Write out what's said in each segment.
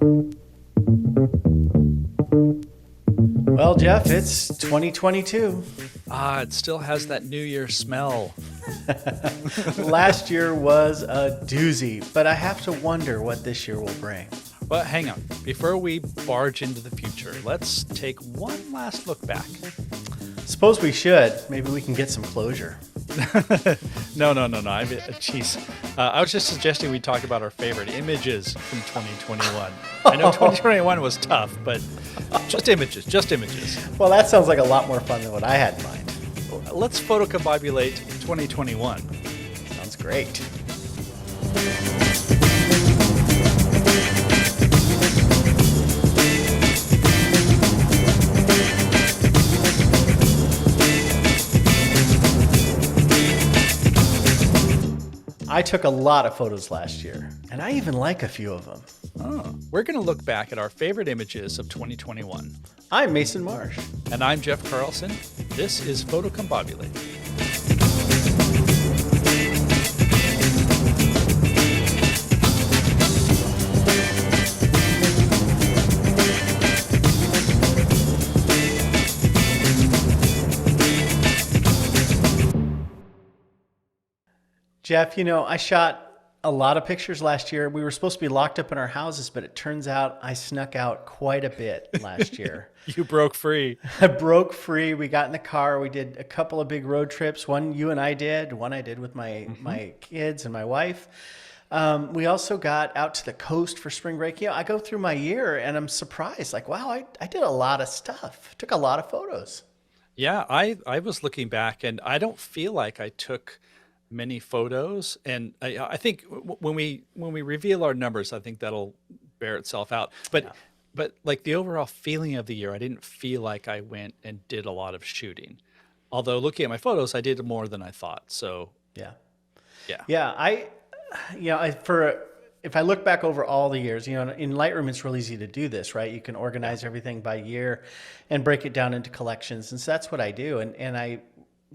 Well, Jeff, it's 2022. It still has that New Year smell. Last year was a doozy, but I have to wonder what this year will bring. But hang on, before we barge into the future, let's take one last look back. Suppose we should. Maybe we can get some closure. No. Jeez. I was just suggesting we talk about our favorite images from 2021. I know 2021 was tough, but just images. Well, that sounds like a lot more fun than what I had in mind. Let's photocombobulate 2021. Sounds great. I took a lot of photos last year, and I even like a few of them. Oh, we're going to look back at our favorite images of 2021. I'm Mason Marsh. And I'm Jeff Carlson. This is Photocombobulate. Jeff, I shot a lot of pictures last year. We were supposed to be locked up in our houses, but it turns out I snuck out quite a bit last year. You broke free. I broke free. We got in the car. We did a couple of big road trips. One you and I did. One I did with my kids and my wife. We also got out to the coast for spring break. I go through my year and I'm surprised. Like, wow, I did a lot of stuff. Took a lot of photos. Yeah, I was looking back and I don't feel like I took many photos, and I think when we reveal our numbers, I think that'll bear itself out. But like the overall feeling of the year, I didn't feel like I went and did a lot of shooting. Although looking at my photos, I did more than I thought. So yeah. If I look back over all the years, in Lightroom, it's real easy to do this, right? You can organize everything by year and break it down into collections, and so that's what I do.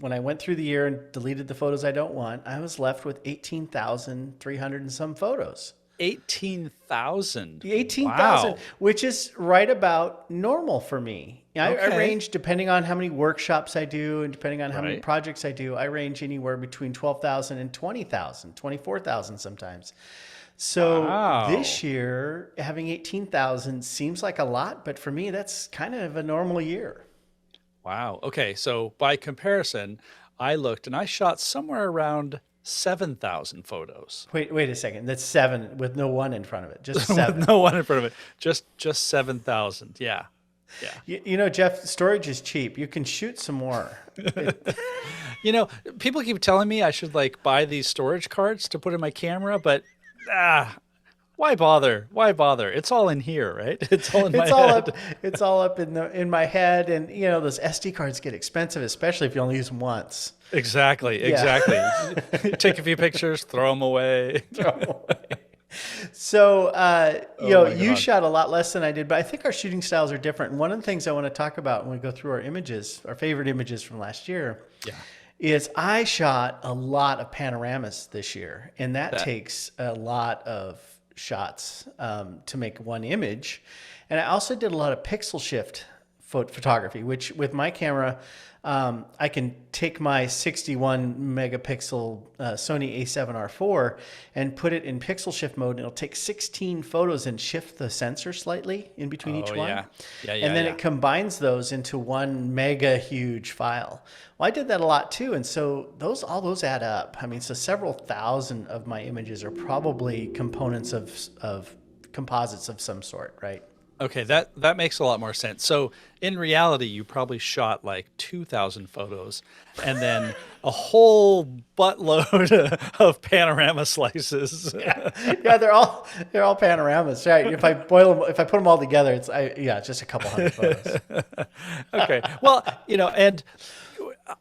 When I went through the year and deleted the photos I don't want, I was left with 18,300 and some photos. 18,000? 18,000, Wow. which is right about normal for me. I Okay. range, depending on how many workshops I do and depending on how many Right. projects I do, I range anywhere between 12,000 and 20,000, 24,000 sometimes. So Wow. this year, having 18,000 seems like a lot, but for me, that's kind of a normal year. Wow. Okay. So by comparison, I looked and I shot somewhere around 7,000 photos. Wait a second. That's 7 with no 1 in front of it. Just 7. With no one in front of it. Just 7,000. Yeah. Yeah. Jeff, storage is cheap. You can shoot some more. People keep telling me I should buy these storage cards to put in my camera, but why bother? Why bother? It's all in here, right? It's all in my head. It's all up in my head, and those SD cards get expensive, especially if you only use them once. Exactly. Take a few pictures, throw them away. So, you God. shot a lot less than I did, but I think our shooting styles are different. And one of the things I want to talk about when we go through our images, our favorite images from last year, is I shot a lot of panoramas this year, and that takes a lot of shots to make one image. And I also did a lot of pixel shift photography, which with my camera, I can take my 61 megapixel Sony A7R4 and put it in pixel shift mode, and it'll take 16 photos and shift the sensor slightly in between each one. And then it combines those into one mega huge file. Well, I did that a lot too, and so all those add up. I mean, so several thousand of my images are probably components of composites of some sort, right? Okay, that makes a lot more sense. So in reality, you probably shot 2,000 photos and then a whole buttload of panorama slices. Yeah, they're all panoramas, right? If I put them all together, it's just a couple hundred photos. Okay, well, and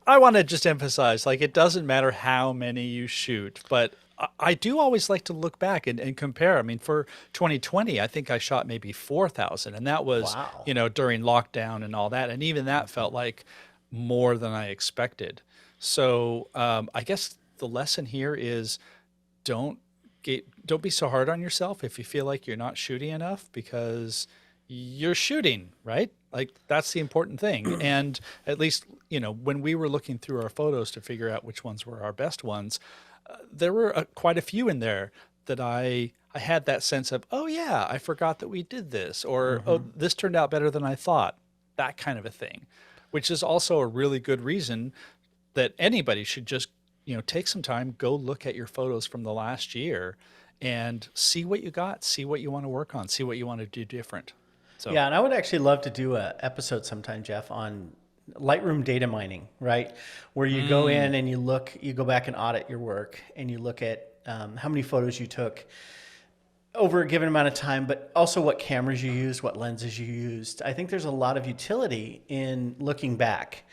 I want to just emphasize, it doesn't matter how many you shoot, but I do always like to look back and compare. I mean, for 2020, I think I shot maybe 4,000, and that was, Wow. During lockdown and all that. And even that felt like more than I expected. So I guess the lesson here is don't don't be so hard on yourself if you feel like you're not shooting enough, because you're shooting, right? Like, that's the important thing. And at least, when we were looking through our photos to figure out which ones were our best ones, there were quite a few in there that I had that sense of, oh yeah, I forgot that we did this, or oh, this turned out better than I thought, that kind of a thing, which is also a really good reason that anybody should just, take some time, go look at your photos from the last year and see what you got, see what you want to work on, see what you want to do different. So yeah, and I would actually love to do an episode sometime, Jeff, on Lightroom data mining, right? Where you go in and you go back and audit your work, and you look at how many photos you took over a given amount of time, but also what cameras you used, what lenses you used. I think there's a lot of utility in looking back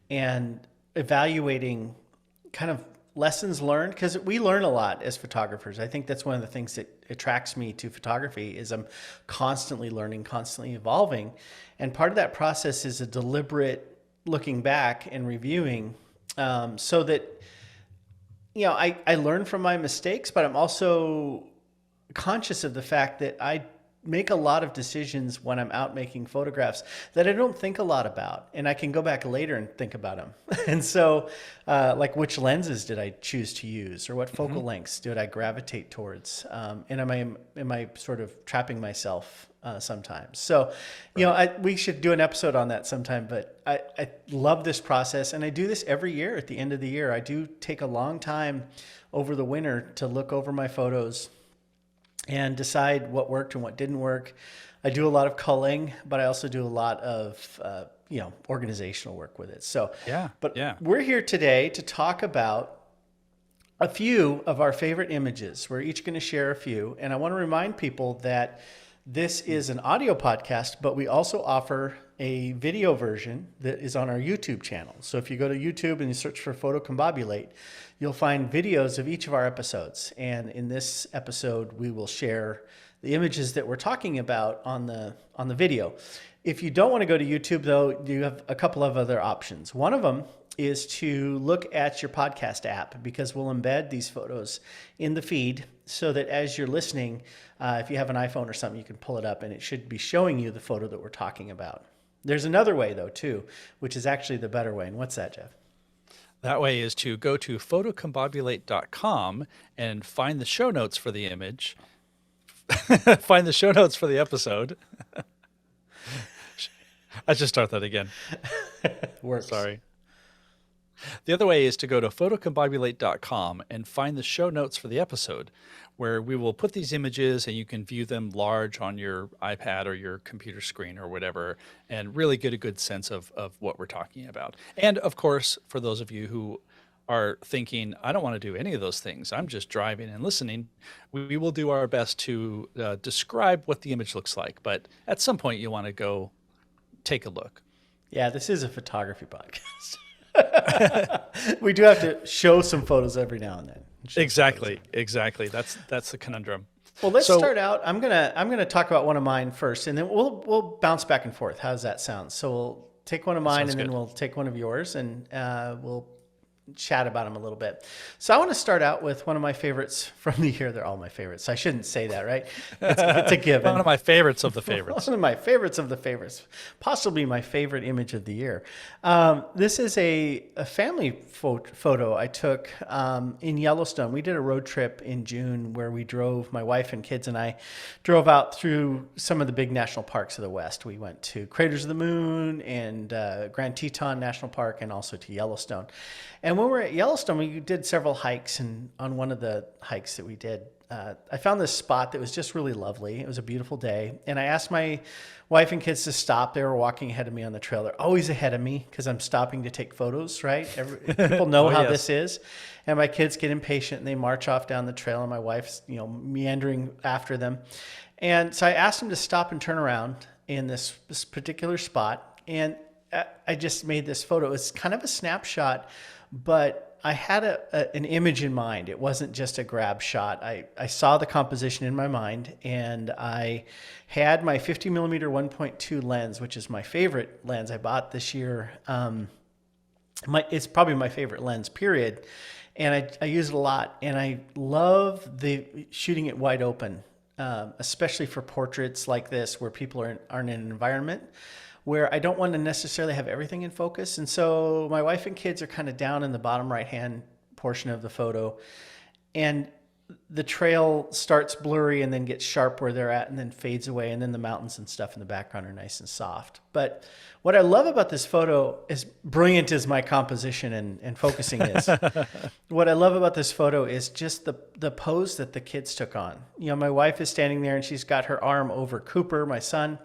and evaluating kind of lessons learned, because we learn a lot as photographers. I think that's one of the things that attracts me to photography, is I'm constantly learning, constantly evolving. And part of that process is a deliberate looking back and reviewing, so that, I learn from my mistakes, but I'm also conscious of the fact that I make a lot of decisions when I'm out making photographs that I don't think a lot about, and I can go back later and think about them. And so, like, which lenses did I choose to use, or what focal lengths did I gravitate towards? And am I sort of trapping myself sometimes? So, we should do an episode on that sometime, but I love this process, and I do this every year at the end of the year. I do take a long time over the winter to look over my photos and decide what worked and what didn't work. I do a lot of culling, but I also do a lot of, organizational work with it. So, we're here today to talk about a few of our favorite images. We're each going to share a few. And I want to remind people that this is an audio podcast, but we also offer a video version that is on our YouTube channel. So if you go to YouTube and you search for Photocombobulate, you'll find videos of each of our episodes. And in this episode, we will share the images that we're talking about on the video. If you don't want to go to YouTube, though, you have a couple of other options. One of them is to look at your podcast app, because we'll embed these photos in the feed so that as you're listening, if you have an iPhone or something, you can pull it up and it should be showing you the photo that we're talking about. There's another way, though, too, which is actually the better way. And what's that, Jeff? That way is to go to photocombobulate.com and find the show notes for the image, find the show notes for the episode. I should start that again. Works. Sorry. The other way is to go to photocombobulate.com and find the show notes for the episode, where we will put these images and you can view them large on your iPad or your computer screen or whatever, and really get a good sense of what we're talking about. And of course, for those of you who are thinking, I don't want to do any of those things, I'm just driving and listening, we will do our best to describe what the image looks like. But at some point, you want to go take a look. Yeah, this is a photography podcast. We do have to show some photos every now and then. Exactly. That's the conundrum. Well, let's start out. I'm gonna talk about one of mine first, and then we'll bounce back and forth. How does that sound? So we'll take one of mine, and then we'll take one of yours, and we'll chat about them a little bit. So I want to start out with one of my favorites from the year. They're all my favorites. I shouldn't say that, right? It's a given. One of my favorites of the favorites. One of my favorites of the favorites. Possibly my favorite image of the year. This is a family photo I took in Yellowstone. We did a road trip in June where my wife and kids and I drove out through some of the big national parks of the West. We went to Craters of the Moon and Grand Teton National Park, and also to Yellowstone. And when we were at Yellowstone, we did several hikes, and on one of the hikes that we did, I found this spot that was just really lovely. It was a beautiful day, and I asked my wife and kids to stop. They were walking ahead of me on the trail. They're always ahead of me because I'm stopping to take photos, right? People know how this is. And my kids get impatient, and they march off down the trail, and my wife's meandering after them. And so I asked them to stop and turn around in this particular spot, and I just made this photo. It's kind of a snapshot, but I had an image in mind. It wasn't just a grab shot. I saw the composition in my mind, and I had my 50 millimeter 1.2 lens, which is my favorite lens I bought this year. It's probably my favorite lens, period. and I use it a lot. And I love the shooting it wide open, especially for portraits like this where people aren't in an environment where I don't want to necessarily have everything in focus. And so my wife and kids are kind of down in the bottom right hand portion of the photo, and the trail starts blurry and then gets sharp where they're at and then fades away, and then the mountains and stuff in the background are nice and soft. But what I love about this photo, is brilliant as my composition and focusing is, what I love about this photo is just the pose that the kids took on. You know, my wife is standing there and she's got her arm over Cooper, my son,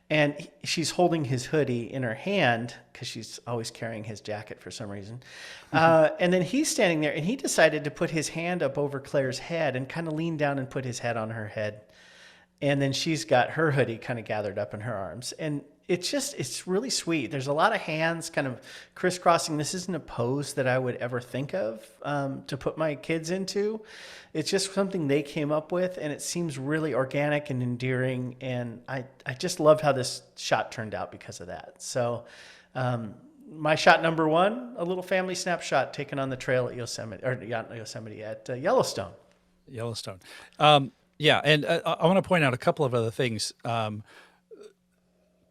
and she's holding his hoodie in her hand because she's always carrying his jacket for some reason. And then he's standing there and he decided to put his hand up over Claire's head and kind of lean down and put his head on her head. And then she's got her hoodie kind of gathered up in her arms. And it's really sweet. There's a lot of hands kind of crisscrossing. This isn't a pose that I would ever think of to put my kids into. It's just something they came up with, and it seems really organic and endearing. And I just loved how this shot turned out because of that. So my shot number one, a little family snapshot taken on the trail at Yosemite, or not Yosemite, at Yellowstone. Yellowstone. Yeah, and I want to point out a couple of other things.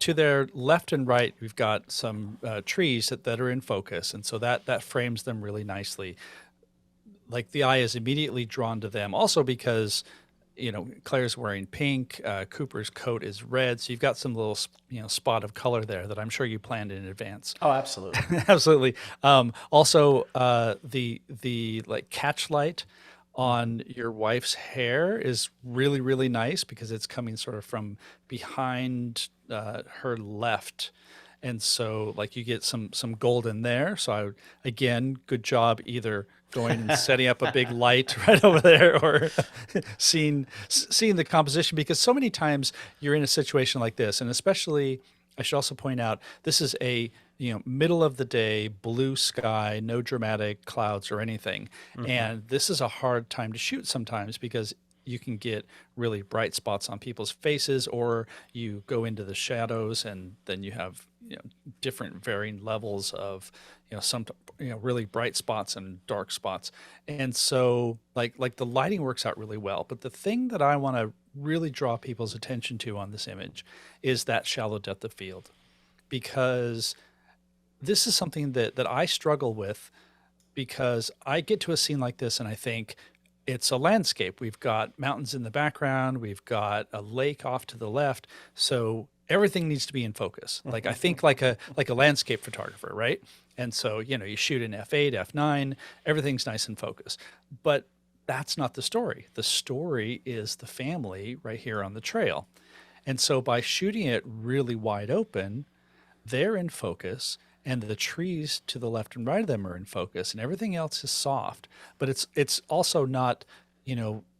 To their left and right, we've got some trees that are in focus, and so that frames them really nicely. Like the eye is immediately drawn to them. Also because, you know, Claire's wearing pink, Cooper's coat is red, so you've got some little spot of color there that I'm sure you planned in advance. Oh, absolutely, absolutely. Also, the like catch light on your wife's hair is really, really nice because it's coming sort of from behind her left. And so like you get some gold in there. So again, good job either going and setting up a big light right over there or seeing the composition, because so many times you're in a situation like this. And especially, I should also point out, this is a middle of the day, blue sky, no dramatic clouds or anything. Mm-hmm. And this is a hard time to shoot sometimes because you can get really bright spots on people's faces, or you go into the shadows and then you have different varying levels of some really bright spots and dark spots. And so like the lighting works out really well. But the thing that I want to really draw people's attention to on this image is that shallow depth of field, because this is something that I struggle with, because I get to a scene like this and I think it's a landscape. We've got mountains in the background. We've got a lake off to the left. So everything needs to be in focus. Like I think like a landscape photographer, right? And so, you shoot in f8, f9, everything's nice and focused. But that's not the story. The story is the family right here on the trail. And so by shooting it really wide open, they're in focus, and the trees to the left and right of them are in focus, and everything else is soft. But it's also not,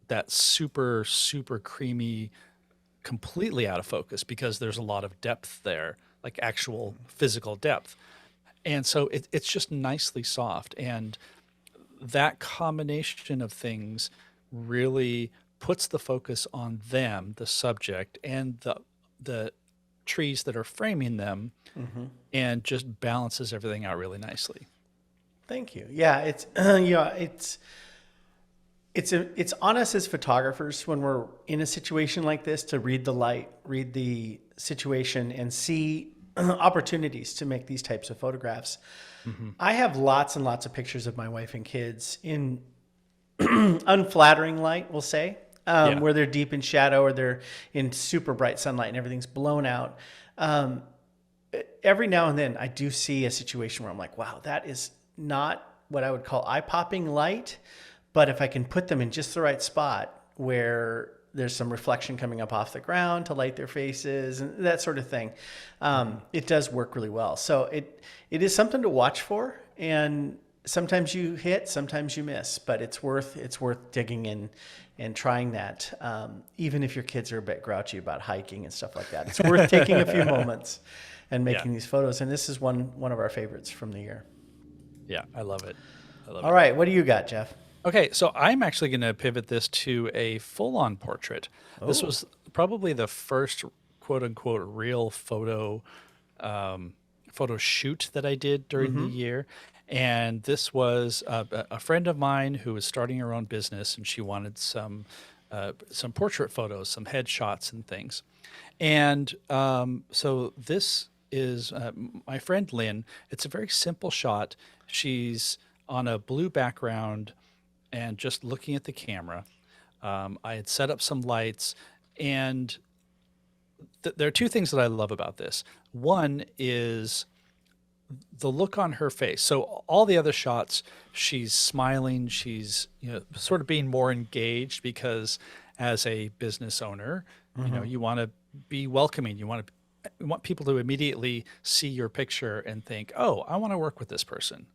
that super, super creamy, completely out of focus, because there's a lot of depth there, like actual physical depth. And so it's just nicely soft. And that combination of things really puts the focus on them, the subject, and the trees that are framing them, mm-hmm. and just balances everything out really nicely. Thank you. Yeah, it's on us as photographers when we're in a situation like this to read the light, read the situation, and see opportunities to make these types of photographs. Mm-hmm. I have lots and lots of pictures of my wife and kids in unflattering light, we'll say, where they're deep in shadow or they're in super bright sunlight and everything's blown out. Every now and then I do see a situation where I'm like, wow, that is not what I would call eye-popping light. But if I can put them in just the right spot where there's some reflection coming up off the ground to light their faces and that sort of thing, it does work really well. So it is something to watch for, and sometimes you hit, sometimes you miss, but it's worth digging in and trying that. Even if your kids are a bit grouchy about hiking and stuff like that, it's worth taking a few moments and making these photos. And this is one of our favorites from the year. Yeah, I love it. All right, what do you got, Jeff? Okay, so I'm actually going to pivot this to a full-on portrait. Oh. This was probably the first quote-unquote real photo shoot that I did during the year. And this was a friend of mine who was starting her own business, and she wanted some portrait photos, some headshots and things. And so this is my friend Lynn. It's a very simple shot. She's on a blue background and just looking at the camera. I had set up some lights, and there are two things that I love about this. One is the look on her face. So all the other shots, she's smiling, she's sort of being more engaged, because as a business owner, you want to be welcoming. You want people to immediately see your picture and think, "Oh, I want to work with this person."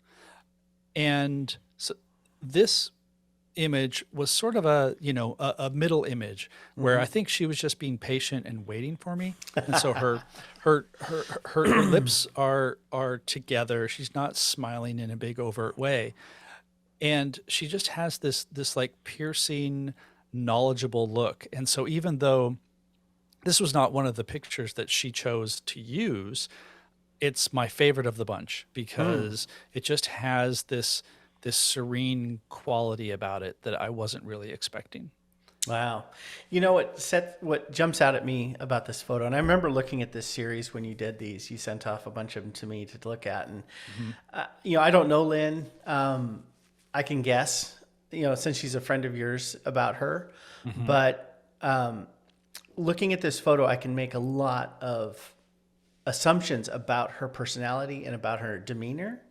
And so this image was sort of a middle image where I think she was just being patient and waiting for me. And so her lips are together. She's not smiling in a big overt way. And she just has this like piercing, knowledgeable look. And so even though this was not one of the pictures that she chose to use, it's my favorite of the bunch, because it just has this serene quality about it that I wasn't really expecting. Wow. You know what jumps out at me about this photo, and I remember looking at this series when you did these, you sent off a bunch of them to me to look at. And, I don't know Lynn. I can guess, since she's a friend of yours, about her, but looking at this photo, I can make a lot of assumptions about her personality and about her demeanor.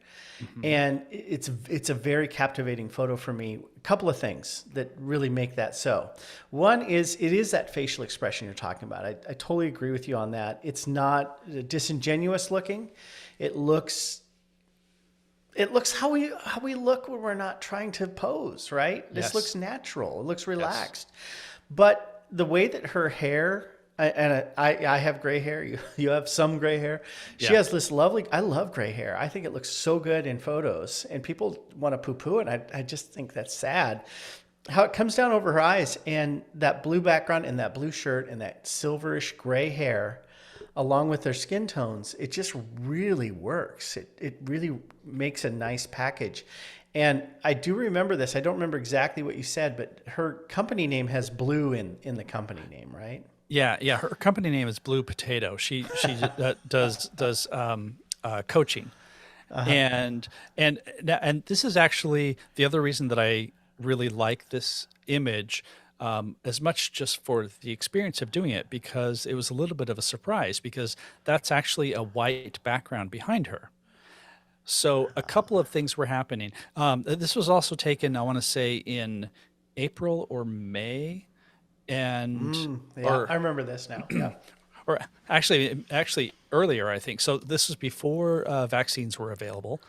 And it's a very captivating photo for me. A couple of things that really make that so. One is, it is that facial expression you're talking about. I totally agree with you on that. It's not disingenuous looking. It looks how we look when we're not trying to pose, right? Yes. This looks natural. It looks relaxed. Yes. But the way that her hair, and I have gray hair. You have some gray hair. She has this lovely, I love gray hair. I think it looks so good in photos, and people want to poo-poo it. I just think that's sad. How it comes down over her eyes, and that blue background and that blue shirt and that silverish gray hair, along with their skin tones, it just really works. It really makes a nice package. And I do remember this. I don't remember exactly what you said, but her company name has blue in the company name, right? Yeah. Her company name is Blue Potato. She does coaching, and this is actually the other reason that I really like this image, as much just for the experience of doing it, because it was a little bit of a surprise, because that's actually a white background behind her. So a couple of things were happening. This was also taken, I want to say, in April or May. And I remember this now. Yeah. Or actually earlier, I think. So this was before vaccines were available,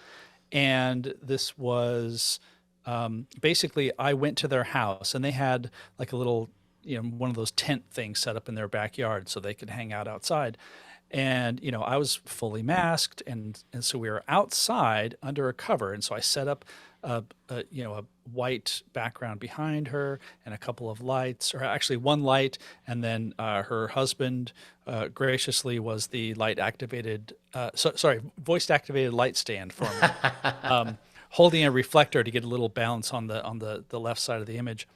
and this was basically, I went to their house, and they had like a little, one of those tent things set up in their backyard so they could hang out outside. And I was fully masked, and so we were outside under a cover, and so I set up a white background behind her and a couple of lights, or actually one light, and then her husband graciously was the voice activated light stand for me, holding a reflector to get a little bounce on the left side of the image.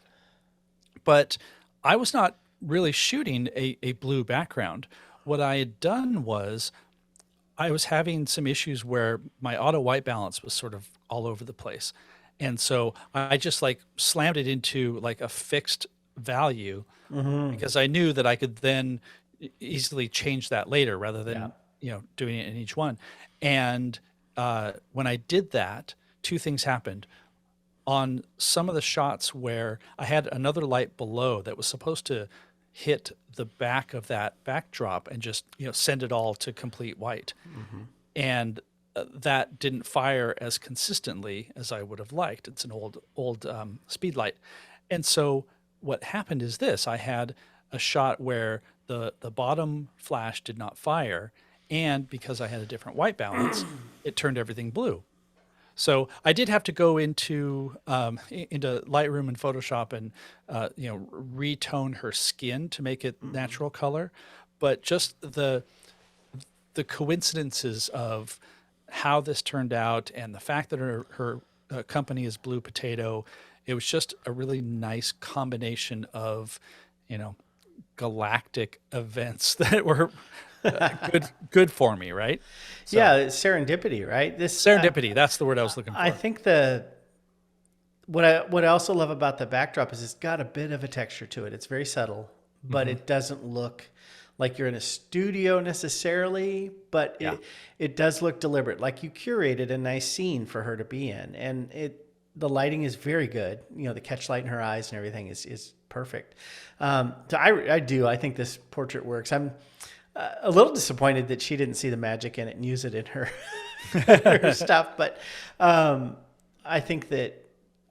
But I was not really shooting a blue background. What I had done was, I was having some issues where my auto white balance was sort of all over the place. And so I just like slammed it into like a fixed value, because I knew that I could then easily change that later, rather than, doing it in each one. And when I did that, two things happened. On some of the shots where I had another light below that was supposed to hit the back of that backdrop and just send it all to complete white, and that didn't fire as consistently as I would have liked. It's an old speed light, and so what happened is this: I had a shot where the bottom flash did not fire, and because I had a different white balance, it turned everything blue. So I did have to go into Lightroom and Photoshop and retone her skin to make it natural color, but just the coincidences of how this turned out and the fact that her company is Blue Potato. It was just a really nice combination of, galactic events that were good for me, right? So, Yeah, it's serendipity, right? serendipity, that's the word I was looking for. I think what I also love about the backdrop is it's got a bit of a texture to it. It's very subtle, but it doesn't look like you're in a studio necessarily, but it does look deliberate. Like you curated a nice scene for her to be in, and the lighting is very good. The catch light in her eyes and everything is perfect. So I think this portrait works. I'm a little disappointed that she didn't see the magic in it and use it in her, her stuff. But I think that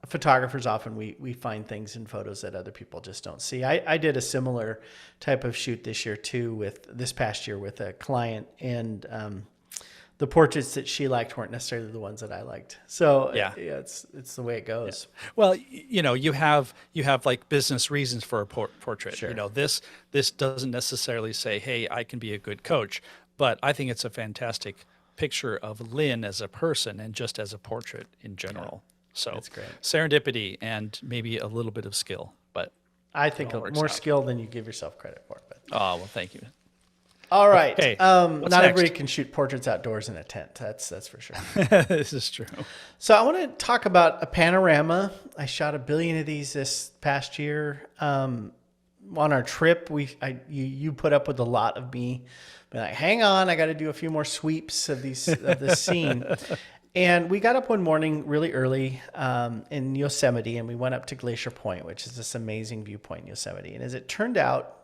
photographers often we find things in photos that other people just don't see. I did a similar type of shoot this past year with a client, and the portraits that she liked weren't necessarily the ones that I liked. So it's the way it goes. Yeah. Well, you have like business reasons for a portrait. Sure. This doesn't necessarily say, hey, I can be a good coach, but I think it's a fantastic picture of Lynn as a person and just as a portrait in general. So that's great. Serendipity and maybe a little bit of skill, but I think more skill than you give yourself credit for. But oh, well, thank you. All right. Okay. Not everybody can shoot portraits outdoors in a tent. That's for sure. This is true. So I want to talk about a panorama. I shot 1 billion of these this past year. On our trip, you put up with a lot of me. But like, hang on, I got to do a few more sweeps of this scene. And we got up one morning really early in Yosemite, and we went up to Glacier Point, which is this amazing viewpoint in Yosemite. And as it turned out,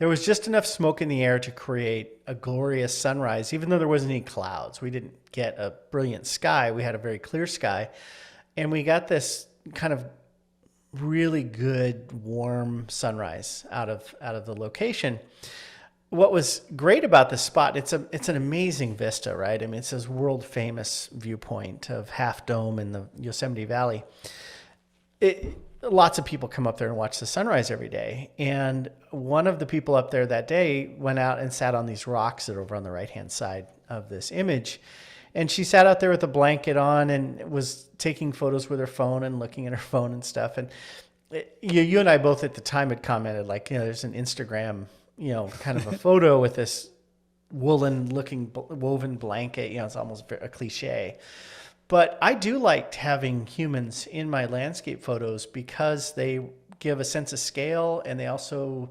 there was just enough smoke in the air to create a glorious sunrise, even though there wasn't any clouds. We didn't get a brilliant sky. We had a very clear sky. And we got this kind of really good, warm sunrise out of the location. What was great about this spot, it's an amazing vista, right? I mean, it's this world famous viewpoint of Half Dome in the Yosemite Valley. Lots of people come up there and watch the sunrise every day. And one of the people up there that day went out and sat on these rocks that are over on the right-hand side of this image. And she sat out there with a blanket on and was taking photos with her phone and looking at her phone and stuff. And you and I both at the time had commented, like, there's an Instagram kind of a photo with this woolen-looking woven blanket. It's almost a cliche. But I do like having humans in my landscape photos because they give a sense of scale, and they also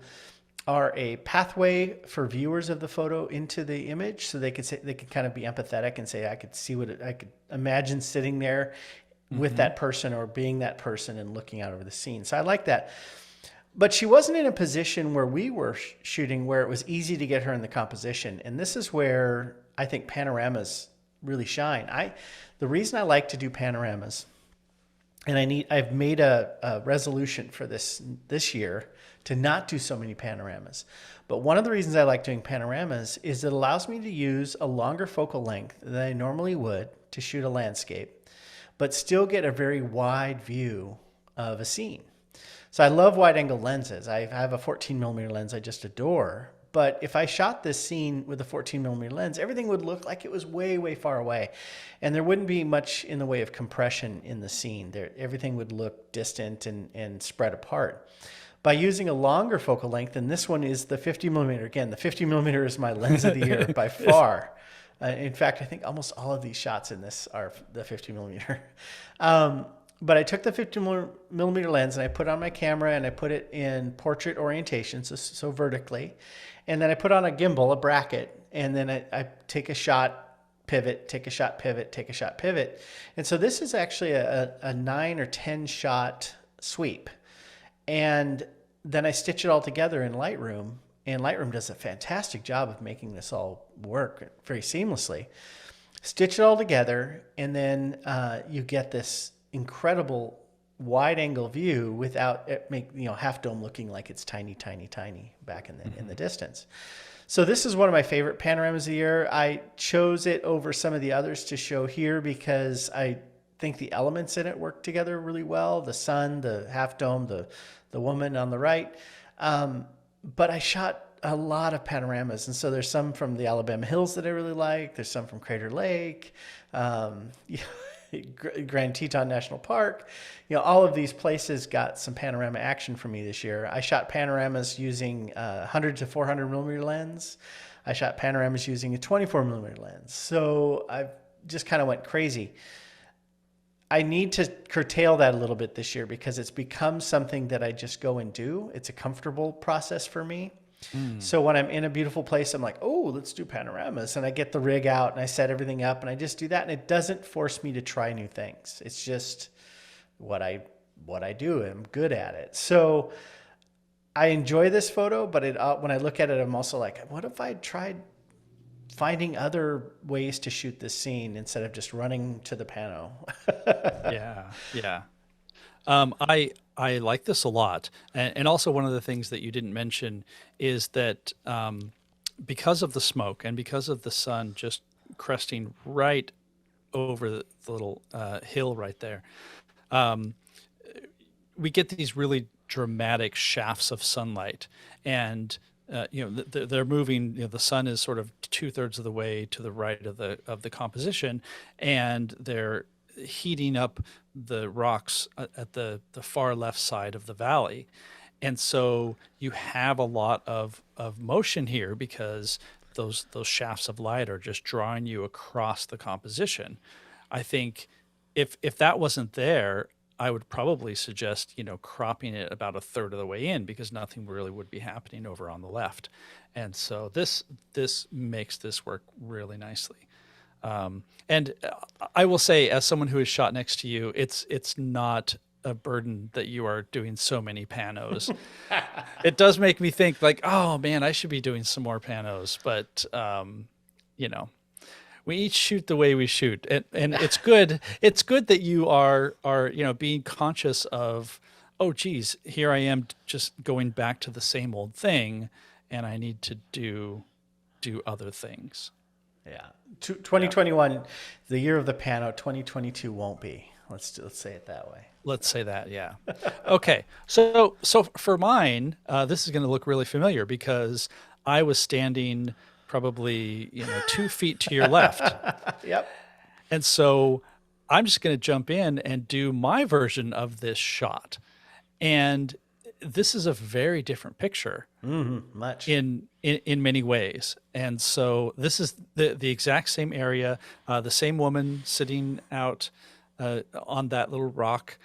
are a pathway for viewers of the photo into the image, so they could kind of be empathetic and say, I could see I could imagine sitting there with that person or being that person and looking out over the scene. So I like that. But she wasn't in a position where we were shooting where it was easy to get her in the composition. And this is where I think panoramas really shine. The reason I like to do panoramas, and I've made a resolution for this year to not do so many panoramas. But one of the reasons I like doing panoramas is it allows me to use a longer focal length than I normally would to shoot a landscape, but still get a very wide view of a scene. So I love wide angle lenses. I have a 14 millimeter lens I just adore. But if I shot this scene with a 14 millimeter lens, everything would look like it was way, way far away. And there wouldn't be much in the way of compression in the scene. Everything would look distant and spread apart. By using a longer focal length, and this one is the 50 millimeter. Again, the 50 millimeter is my lens of the year by far. In fact, I think almost all of these shots in this are the 50 millimeter. But I took the 50 millimeter lens and I put it on my camera and I put it in portrait orientation, so vertically. And then I put on a gimbal, a bracket, and then I take a shot, pivot, take a shot, pivot, take a shot, pivot. And so this is actually a 9 or 10 shot sweep. And then I stitch it all together in Lightroom, and Lightroom does a fantastic job of making this all work very seamlessly. Stitch it all together, and then you get this incredible wide angle view without it Half Dome looking like it's tiny, tiny, tiny back in the distance. So this is one of my favorite panoramas of the year. I chose it over some of the others to show here because I think the elements in it work together really well. The sun, the Half Dome, the woman on the right. But I shot a lot of panoramas. And so there's some from the Alabama Hills that I really like. There's some from Crater Lake, Grand Teton National Park. All of these places got some panorama action for me this year. I shot panoramas using 100 to 400 millimeter lens. I shot panoramas using a 24 millimeter lens. So I just kind of went crazy. I need to curtail that a little bit this year because it's become something that I just go and do. It's a comfortable process for me. So when I'm in a beautiful place, I'm like, oh, let's do panoramas. And I get the rig out and I set everything up and I just do that. And it doesn't force me to try new things. It's just what I do. I'm good at it. So I enjoy this photo, but when I look at it, I'm also like, what if I tried finding other ways to shoot this scene instead of just running to the pano? Yeah. I like this a lot. And also one of the things that you didn't mention is that because of the smoke and because of the sun just cresting right over the little hill right there, we get these really dramatic shafts of sunlight. And they're moving. The sun is sort of 2/3 of the way to the right of the composition, and they're heating up the rocks at the far left side of the valley. And so you have a lot of motion here because those shafts of light are just drawing you across the composition. I think if that wasn't there, I would probably suggest, cropping it about 1/3 of the way in because nothing really would be happening over on the left. And so this makes this work really nicely. And I will say, as someone who is shot next to you, it's not a burden that you are doing so many panos. It does make me think like, oh man, I should be doing some more panos. But we each shoot the way we shoot, and it's good. It's good that you are being conscious of, oh geez, here I am just going back to the same old thing, and I need to do other things. Yeah. 2021, the year of the pano. 2022 won't be. Let's say it that way. Let's say that, yeah. Okay, so for mine, this is going to look really familiar because I was standing probably 2 feet to your left. Yep. And so I'm just going to jump in and do my version of this shot, and this is a very different picture. Much in many ways. And so this is the exact same area, the same woman sitting out on that little rock.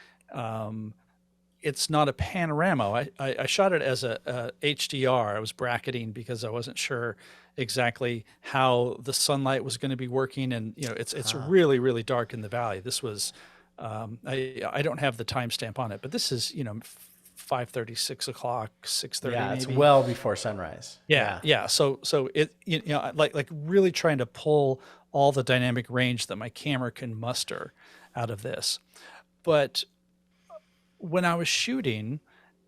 It's not a panorama. I shot it as a HDR. I was bracketing because I wasn't sure exactly how the sunlight was going to be working. And it's really, really dark in the valley. This was I don't have the timestamp on it, but this is 5:30, 6 o'clock, 6:30. Yeah, maybe. it's well before sunrise. Yeah. So it like really trying to pull all the dynamic range that my camera can muster out of this. But when I was shooting,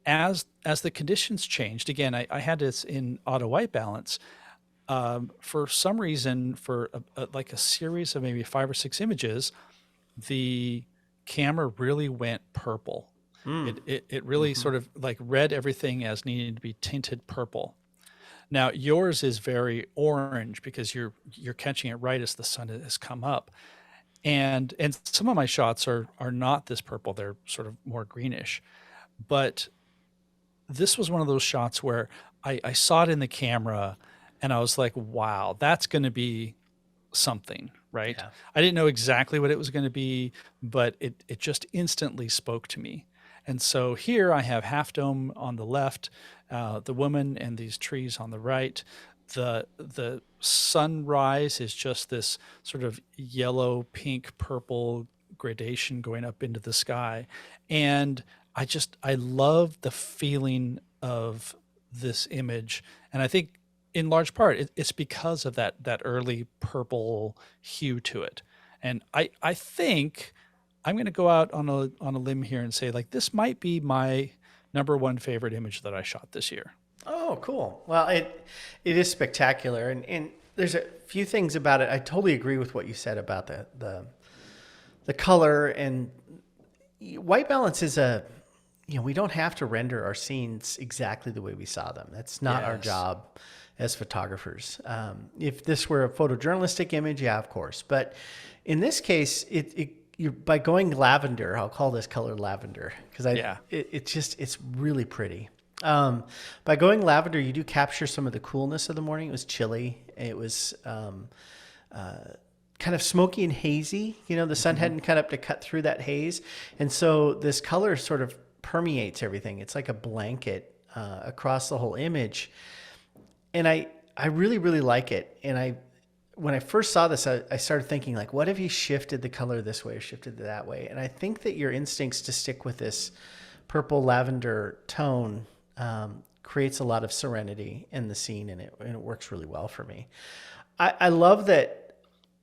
as the conditions changed, again, I had this in auto white balance. For some reason, for like a series of maybe 5 or 6 images, the camera really went purple. It really sort of like read everything as needing to be tinted purple. Now yours is very orange because you're catching it right as the sun has come up, and some of my shots are not this purple. They're sort of more greenish, but this was one of those shots where I saw it in the camera and I was like, wow, that's going to be something, right? Yeah. I didn't know exactly what it was going to be, but it just instantly spoke to me. And so here I have Half Dome on the left, the woman and these trees on the right. The sunrise is just this sort of yellow, pink, purple gradation going up into the sky. And I love the feeling of this image. And I think in large part, it's because of that early purple hue to it. And I think I'm going to go out on a limb here and say, like, this might be my #1 favorite image that I shot this year. Oh, cool. Well, it is spectacular. And there's a few things about it. I totally agree with what you said about the color, and white balance is we don't have to render our scenes exactly the way we saw them. That's not our Yes. job as photographers. If this were a photojournalistic image, yeah, of course. But in this case, you're, by going lavender, I'll call this color lavender because it's really pretty. By going lavender, you do capture some of the coolness of the morning. It was chilly. It was kind of smoky and hazy. The sun hadn't cut up to cut through that haze. And so this color sort of permeates everything. It's like a blanket across the whole image. And I really, really like it. And when I first saw this, I started thinking, like, what if you shifted the color this way or shifted it that way? And I think that your instincts to stick with this purple lavender tone creates a lot of serenity in the scene, and it works really well for me. I love that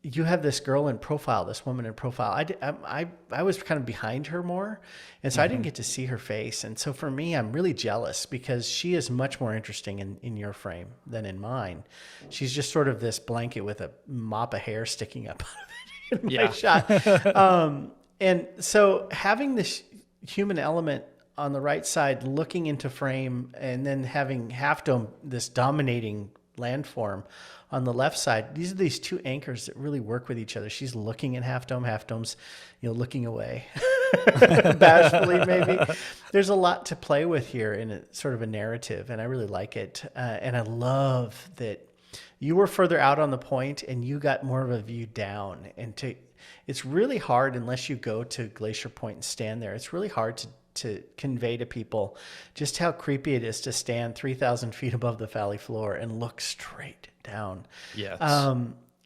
you have this girl in profile, this woman in profile. I was kind of behind her more, and so I didn't get to see her face. And so for me, I'm really jealous because she is much more interesting in your frame than in mine. She's just sort of this blanket with a mop of hair sticking up out of it in my shot. And so having this human element on the right side looking into frame, and then having Half Dome, this dominating landform on the left side, these are these two anchors that really work with each other. She's looking at Half Dome's, looking away bashfully maybe. There's a lot to play with here in a sort of a narrative, and I really like it. And I love that you were further out on the point and you got more of a view down. And it's really hard, unless you go to Glacier Point and stand there, it's really hard to convey to people just how creepy it is to stand 3,000 feet above the valley floor and look straight down. Yes.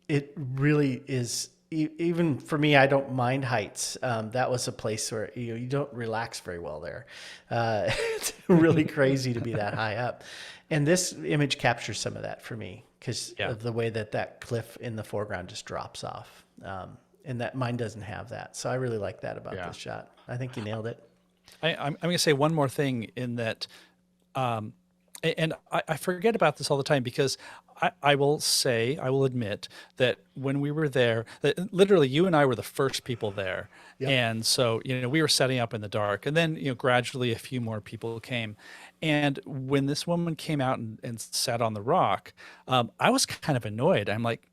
It really is. Even for me, I don't mind heights. That was a place where you don't relax very well there. It's really crazy to be that high up. And this image captures some of that for me because of the way that cliff in the foreground just drops off. And that mine doesn't have that. So I really like that about this shot. I think you nailed it. I'm going to say one more thing in that, and I forget about this all the time because I will admit that when we were there, that literally you and I were the first people there. Yep. And so, we were setting up in the dark, and then, gradually a few more people came. And when this woman came out and sat on the rock, I was kind of annoyed. I'm like,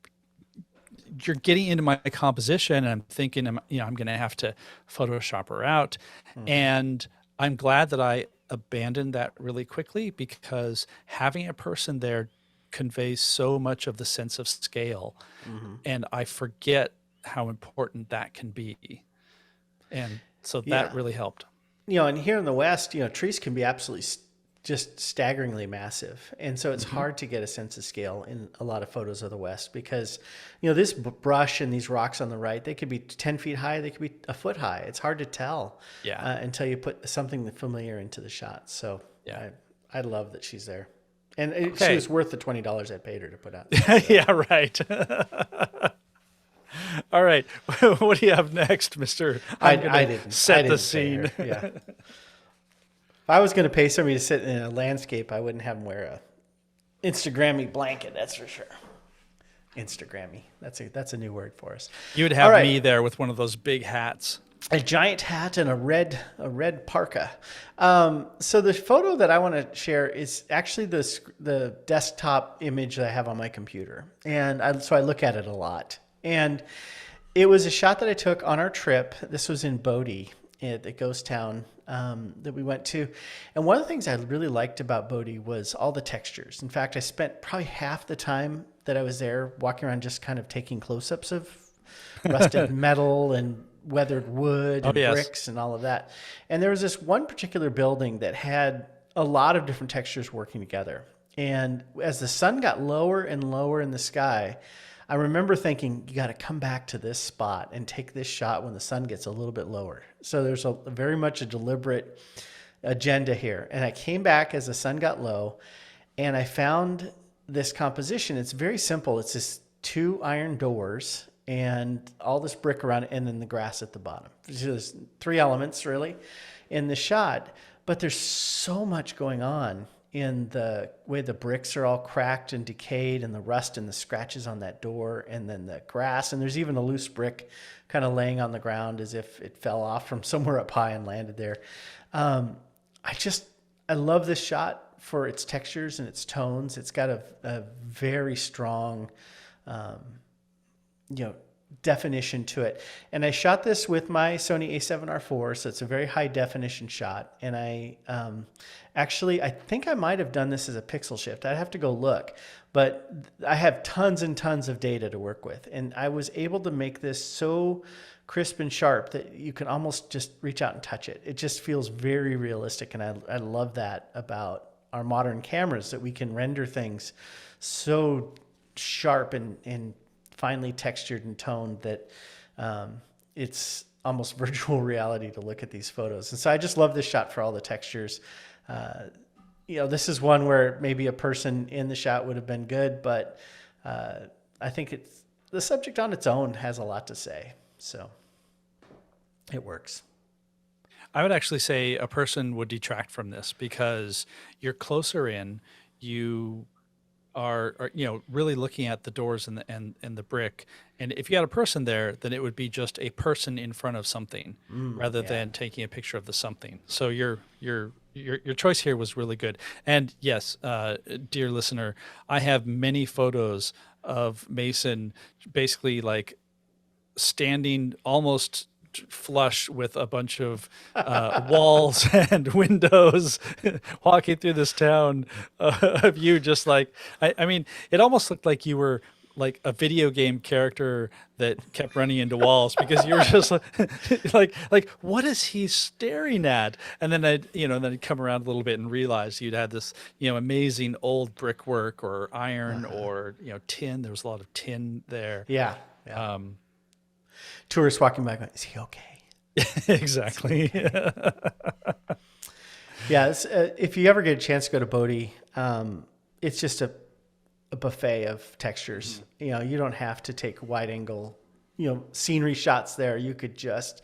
you're getting into my composition, and I'm thinking, I'm going to have to Photoshop her out. And I'm glad that I abandoned that really quickly, because having a person there conveys so much of the sense of scale. And I forget how important that can be. And so that really helped. And here in the West, trees can be absolutely just staggeringly massive. And so it's hard to get a sense of scale in a lot of photos of the West because, this brush and these rocks on the right, they could be 10 feet high, they could be a foot high. It's hard to tell until you put something familiar into the shot. So I love that she's there. And she was worth the $20 I paid her to put out. Yeah, right. All right. What do you have next, Mr.? I didn't set the scene. Yeah. If I was going to pay somebody to sit in a landscape, I wouldn't have them wear a Instagrammy blanket. That's for sure. Instagrammy. That's a new word for us. You would have me there with one of those big hats. A giant hat and a red parka. So the photo that I want to share is actually the desktop image that I have on my computer, and so I look at it a lot. And it was a shot that I took on our trip. This was in Bodie, at the ghost town that we went to. And one of the things I really liked about Bodie was all the textures. In fact, I spent probably half the time that I was there walking around just kind of taking close-ups of rusted metal and weathered wood and bricks and all of that. And there was this one particular building that had a lot of different textures working together. And as the sun got lower and lower in the sky, I remember thinking, you got to come back to this spot and take this shot when the sun gets a little bit lower. So there's very much a deliberate agenda here. And I came back as the sun got low, and I found this composition. It's very simple. It's just 2 iron doors and all this brick around it, and then the grass at the bottom. So there's 3 elements, really, in the shot. But there's so much going on in the way the bricks are all cracked and decayed, and the rust and the scratches on that door, and then the grass. And there's even a loose brick kind of laying on the ground as if it fell off from somewhere up high and landed there. I love this shot for its textures and its tones. It's got a very strong, um, definition to it. And I shot this with my Sony A7R4, so it's a very high definition shot. And I I think I might have done this as a pixel shift. I'd have to go look, but I have tons and tons of data to work with. And I was able to make this so crisp and sharp that you can almost just reach out and touch it. It just feels very realistic. And I love that about our modern cameras, that we can render things so sharp and finely textured and toned that it's almost virtual reality to look at these photos. And so I just love this shot for all the textures. This is one where maybe a person in the shot would have been good, but I think the subject on its own has a lot to say. So it works. I would actually say a person would detract from this because you're closer in, you are really looking at the doors and the brick, and if you had a person there, then it would be just a person in front of something rather than taking a picture of the something. So your choice here was really good. And yes, dear listener, I have many photos of Mason basically like standing almost flush with a bunch of walls and windows walking through this town of you just like, I mean, it almost looked like you were like a video game character that kept running into walls because you were just like what is he staring at? And then I'd come around a little bit and realize you'd had this, amazing old brickwork or iron or, tin. There was a lot of tin there. Yeah. Tourists walking by going, is he okay? Exactly. Yeah. If you ever get a chance to go to Bodie, it's just a buffet of textures. You don't have to take wide angle, scenery shots there. You could just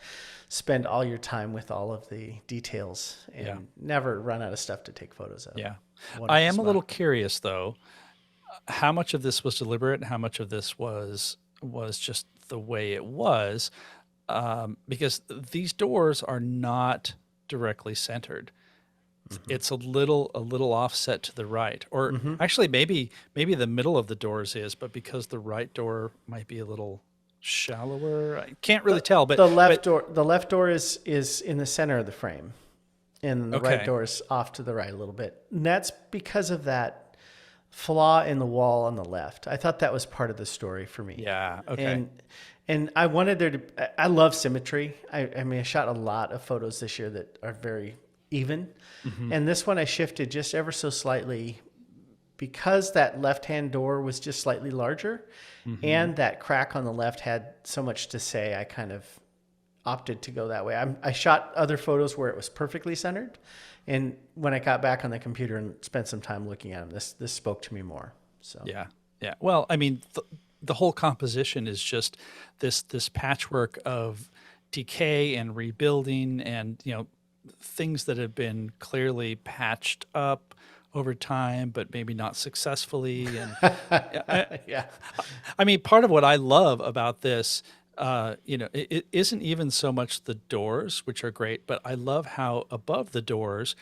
spend all your time with all of the details and never run out of stuff to take photos of. Yeah. Wonderful I am spot. a little curious though, how much of this was deliberate and how much of this was just the way it was, because these doors are not directly centered. It's a little offset to the right, or actually maybe the middle of the doors is, but because the right door might be a little shallower, I can't really tell. But the left door is in the center of the frame, and the right door is off to the right a little bit. And that's because of that flaw in the wall on the left. I thought that was part of the story for me. Yeah. Okay. And I wanted there to. I love symmetry. I mean, I shot a lot of photos this year that are very even. And this one I shifted just ever so slightly because that left-hand door was just slightly larger and that crack on the left had so much to say. I kind of opted to go that way. I shot other photos where it was perfectly centered. And when I got back on the computer and spent some time looking at them, this spoke to me more. So yeah. Well, I mean, the whole composition is just this patchwork of decay and rebuilding, and things that have been clearly patched up over time, but maybe not successfully. And I mean, part of what I love about this, it isn't even so much the doors, which are great, but I love how above the doors,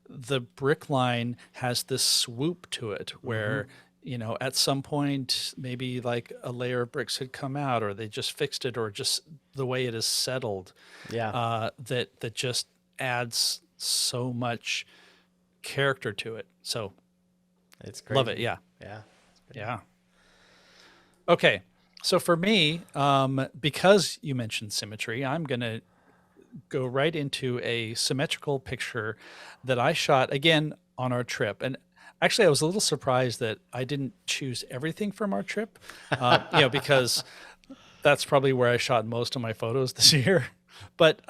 the brick line has this swoop to it where, at some point, maybe like a layer of bricks had come out, or they just fixed it, or just the way it is settled. Yeah. That just adds so much character to it. So it's great. Love it. Yeah. Yeah. Okay. So for me, because you mentioned symmetry, I'm going to go right into a symmetrical picture that I shot again on our trip. And actually, I was a little surprised that I didn't choose everything from our trip, because that's probably where I shot most of my photos this year. But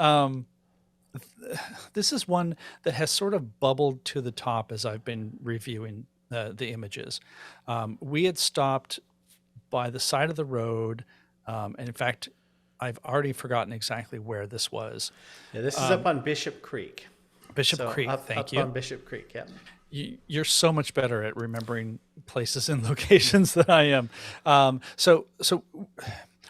this is one that has sort of bubbled to the top as I've been reviewing the images. We had stopped by the side of the road, and in fact, I've already forgotten exactly where this was. Yeah, this is up on Bishop Creek. Bishop Creek, thank you. Up on Bishop Creek, yeah. You're so much better at remembering places and locations than I am. So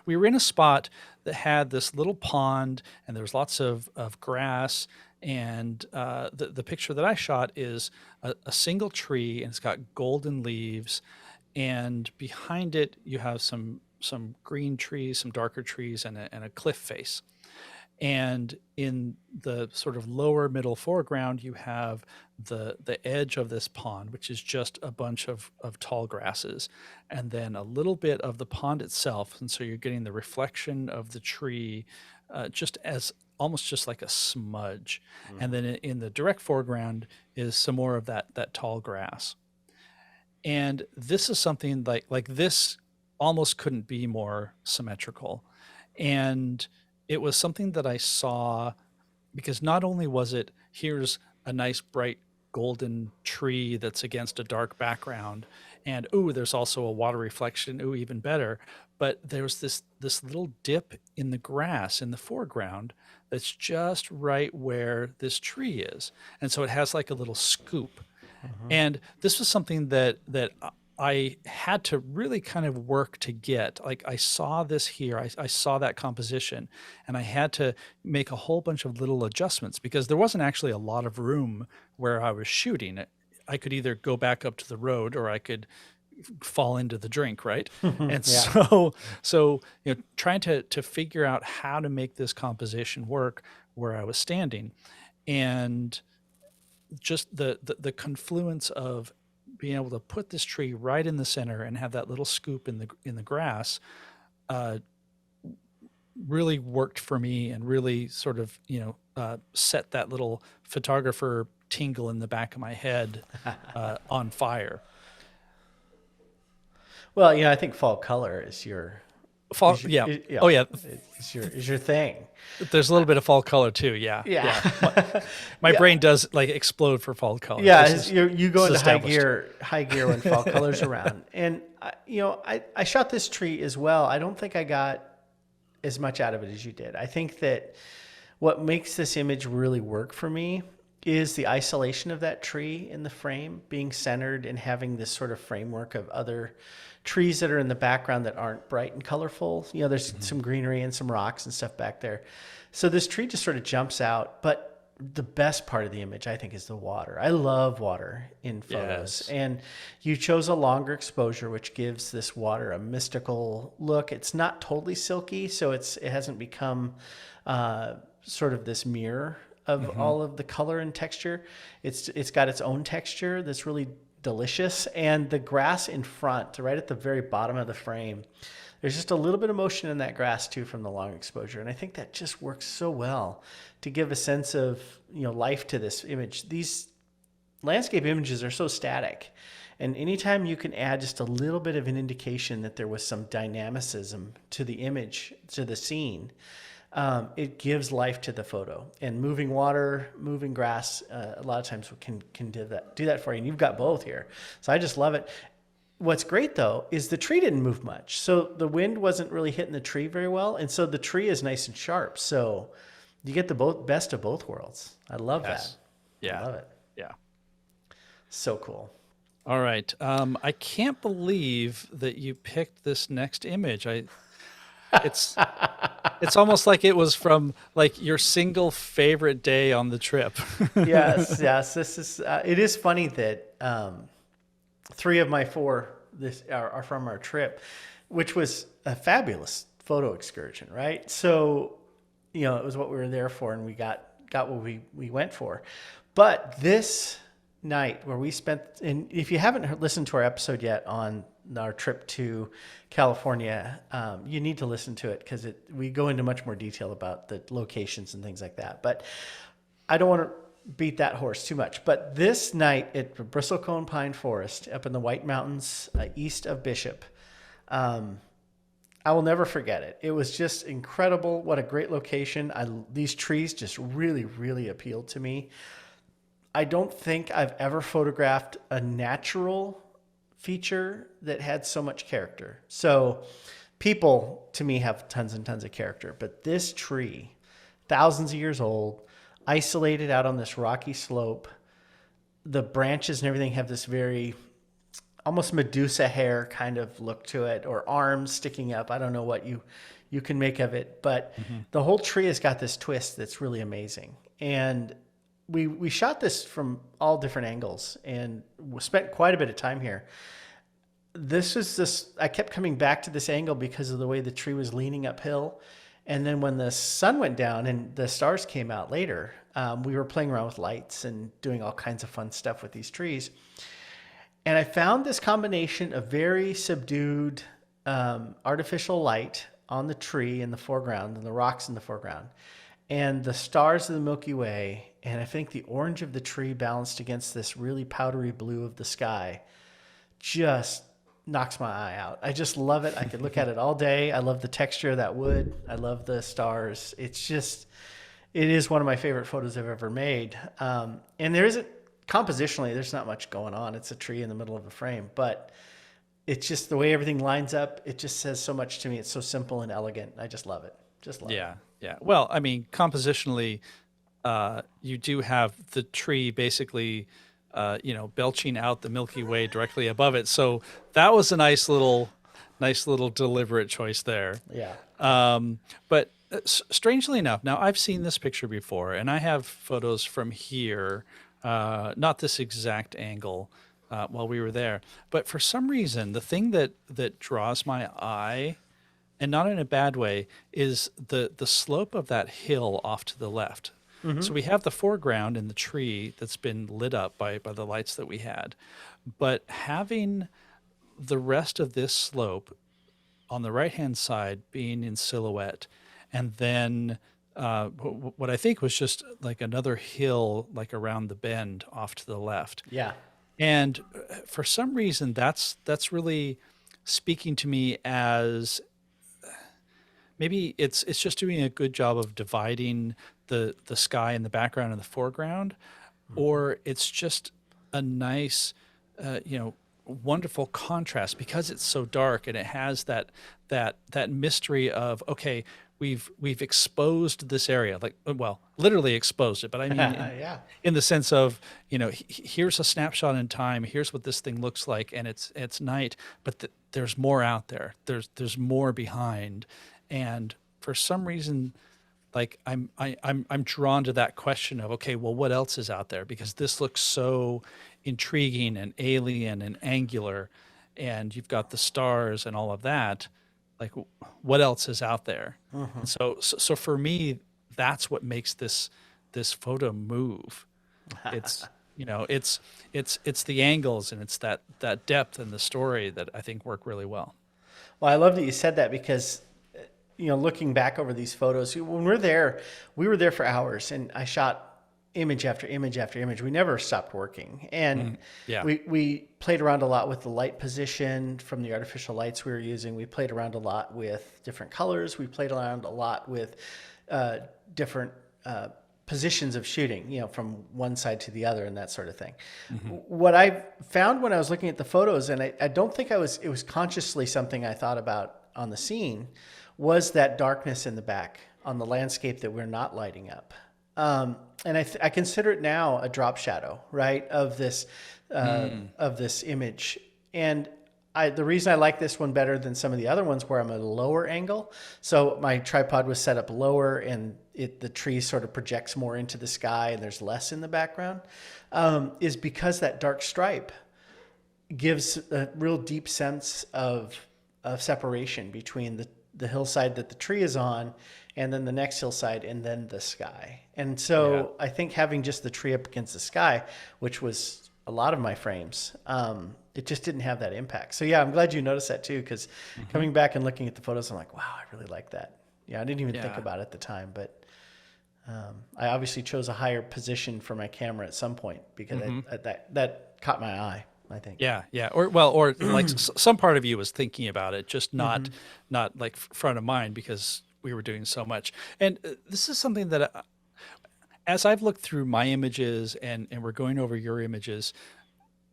we were in a spot that had this little pond, and there was lots of grass, And the picture that I shot is a single tree, and it's got golden leaves, and behind it you have some green trees, some darker trees, and a cliff face. And in the sort of lower middle foreground, you have the edge of this pond, which is just a bunch of tall grasses, and then a little bit of the pond itself. And so you're getting the reflection of the tree just as almost just like a smudge. And then in the direct foreground is some more of that tall grass. And this is something like this almost couldn't be more symmetrical. And it was something that I saw because not only was it, here's a nice bright golden tree that's against a dark background, and ooh, there's also a water reflection, ooh, even better. But there's this little dip in the grass in the foreground that's just right where this tree is. And so it has like a little scoop. And this was something that I had to really kind of work to get. Like I saw this here, I saw that composition, and I had to make a whole bunch of little adjustments because there wasn't actually a lot of room where I was shooting. I could either go back up to the road or I could fall into the drink, right? And Yeah. so trying to figure out how to make this composition work where I was standing, and just the confluence of being able to put this tree right in the center and have that little scoop in the grass really worked for me, and really sort of set that little photographer tingle in the back of my head on fire. Well, I think fall color is your Fall, is your, yeah. is- yeah, Oh yeah. is your thing. There's a little bit of fall color too. Yeah. Yeah. My Yeah. brain does like explode for fall color. Yeah, This is you go into established. high gear when fall colors around. And I shot this tree as well. I don't think I got as much out of it as you did. I think that what makes this image really work for me is the isolation of that tree in the frame, being centered and having this sort of framework of other trees that are in the background that aren't bright and colorful. There's some greenery and some rocks and stuff back there. So this tree just sort of jumps out. But the best part of the image, I think, is the water. I love water in photos. Yes. And you chose a longer exposure, which gives this water a mystical look. It's not totally silky, so it hasn't become sort of this mirror of all of the color and texture. It's got its own texture that's really delicious. And the grass in front, right at the very bottom of the frame, there's just a little bit of motion in that grass too from the long exposure. And I think that just works so well to give a sense of life to this image. These landscape images are so static, and anytime you can add just a little bit of an indication that there was some dynamicism to the image, to the scene, it gives life to the photo. And moving water, moving grass, a lot of times can do that for you. And you've got both here, so I just love it. What's great though is the tree didn't move much, so the wind wasn't really hitting the tree very well, and so the tree is nice and sharp. So you get the best of both worlds. I love Yes. that. Yeah. I love it. Yeah. So cool. All right. I can't believe that you picked this next image. It's almost like it was from like your single favorite day on the trip. Yes. This is. It is funny that 3 of my 4 are from our trip, which was a fabulous photo excursion, right? So, it was what we were there for, and we got what we went for. But this night where we spent, and if you haven't listened to our episode yet on our trip to California, you need to listen to it because we go into much more detail about the locations and things like that. But I don't want to beat that horse too much. But this night at Bristlecone Pine Forest up in the White Mountains east of Bishop, I will never forget it. It was just incredible. What a great location. These trees just really, really appealed to me. I don't think I've ever photographed a natural feature that had so much character. So people, to me, have tons and tons of character. But this tree, thousands of years old, isolated out on this rocky slope, the branches and everything have this very almost Medusa hair kind of look to it, or arms sticking up. I don't know what you can make of it, but the whole tree has got this twist that's really amazing. And we shot this from all different angles and we spent quite a bit of time here. I kept coming back to this angle because of the way the tree was leaning uphill. And then when the sun went down and the stars came out later, we were playing around with lights and doing all kinds of fun stuff with these trees. And I found this combination of very subdued artificial light on the tree in the foreground and the rocks in the foreground and the stars of the Milky Way. And I think the orange of the tree balanced against this really powdery blue of the sky just knocks my eye out. I just love it. I could look at it all day. I love the texture of that wood. I love the stars. It is one of my favorite photos I've ever made. And compositionally, there's not much going on. It's a tree in the middle of a frame, but it's just the way everything lines up. It just says so much to me. It's so simple and elegant. I just love it. Just love it. Yeah. Well, I mean, compositionally, you do have the tree basically, belching out the Milky Way directly above it. So that was a nice little deliberate choice there. Yeah. But strangely enough, now I've seen this picture before, and I have photos from here, not this exact angle, while we were there. But for some reason, the thing that draws my eye, and not in a bad way, is the slope of that hill off to the left. Mm-hmm. So we have the foreground in the tree that's been lit up by the lights that we had. But having the rest of this slope on the right-hand side being in silhouette, and then what I think was just like another hill, like around the bend off to the left. Yeah. And for some reason, that's really speaking to me as maybe it's just doing a good job of dividing the sky in the background and the foreground, or it's just a nice, wonderful contrast because it's so dark and it has that mystery of, okay, we've exposed this area, like, well, literally exposed it, but I mean, in the sense of, here's a snapshot in time. Here's what this thing looks like, and it's night, but there's more out there. There's more behind, and for some reason, like I'm drawn to that question of, okay, well, what else is out there? Because this looks so intriguing and alien and angular, and you've got the stars and all of that. Like, what else is out there? And so for me, that's what makes this photo move. It's it's the angles, and it's that depth and the story that I think work really well. Well, I love that you said that because, looking back over these photos, when we were there for hours, and I shot image after image after image. We never stopped working. And we played around a lot with the light position from the artificial lights we were using. We played around a lot with different colors. We played around a lot with different positions of shooting, from one side to the other and that sort of thing. What I found when I was looking at the photos, and I don't think it was consciously something I thought about on the scene, was that darkness in the back on the landscape that we're not lighting up. And I consider it now a drop shadow, right, of this image. And the reason I like this one better than some of the other ones where I'm at a lower angle, so my tripod was set up lower and the tree sort of projects more into the sky and there's less in the background, is because that dark stripe gives a real deep sense of separation between the hillside that the tree is on and then the next hillside and then the sky. And so I think having just the tree up against the sky, which was a lot of my frames, it just didn't have that impact. So yeah, I'm glad you noticed that too, because coming back and looking at the photos, I'm like, wow, I really like that. Yeah, I didn't even think about it at the time, but I obviously chose a higher position for my camera at some point because that caught my eye, I think. Yeah. Or like some part of you was thinking about it, just not like front of mind because we were doing so much. And this is something that as I've looked through my images and we're going over your images,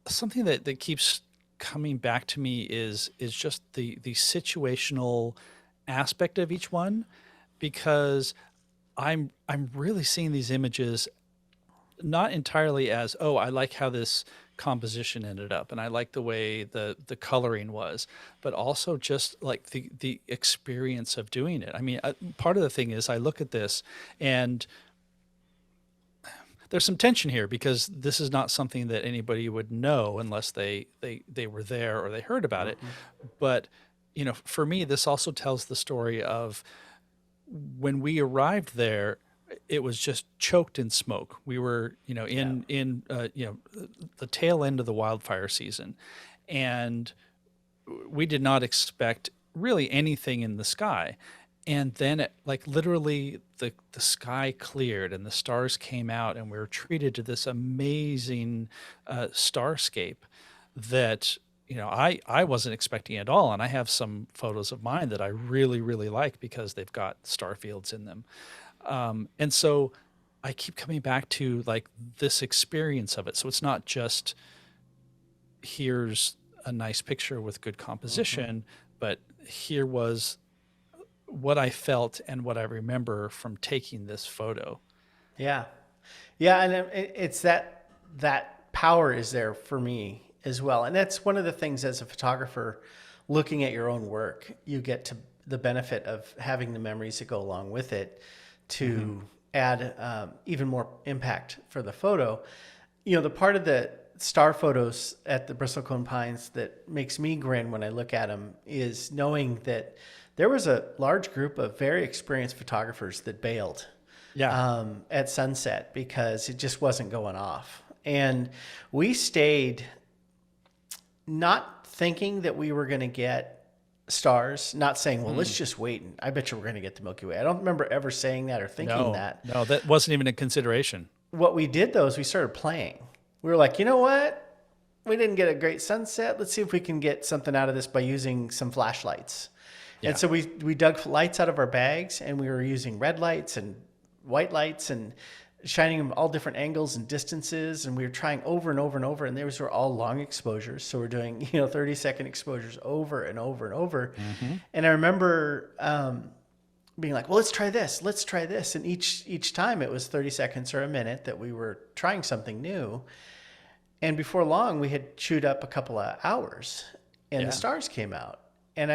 something that keeps coming back to me is just the situational aspect of each one, because I'm really seeing these images not entirely as, oh, I like how this composition ended up and I like the way the coloring was, but also just like the experience of doing it. I mean, part of the thing is I look at this and there's some tension here because this is not something that anybody would know unless they were there or they heard about it. But, for me, this also tells the story of when we arrived there, it was just choked in smoke. We were, in the tail end of the wildfire season, and we did not expect really anything in the sky. And then literally the sky cleared and the stars came out and we were treated to this amazing starscape that, I wasn't expecting at all. And I have some photos of mine that I really, really like because they've got star fields in them. And so I keep coming back to this experience of it. So it's not just here's a nice picture with good composition, but here was what I felt and what I remember from taking this photo. Yeah. Yeah. And it's that power is there for me as well. And that's one of the things as a photographer, looking at your own work, you get to the benefit of having the memories that go along with it to add even more impact for the photo. The part of the star photos at the Bristlecone Pines that makes me grin when I look at them is knowing that there was a large group of very experienced photographers that bailed at sunset because it just wasn't going off. And we stayed not thinking that we were going to get stars, not saying, well, let's just wait. And I bet you we're going to get the Milky Way. I don't remember ever saying that or thinking that. No, that wasn't even a consideration. What we did, though, is we started playing. We were like, you know what? We didn't get a great sunset. Let's see if we can get something out of this by using some flashlights. Yeah. And so we dug lights out of our bags and we were using red lights and white lights and shining them all different angles and distances. And we were trying over and over and over. And those were all long exposures. So we're doing, 30-second exposures over and over and over. And I remember being like, well, let's try this. Let's try this. And each time it was 30 seconds or a minute that we were trying something new. And before long, we had chewed up a couple of hours and the stars came out. And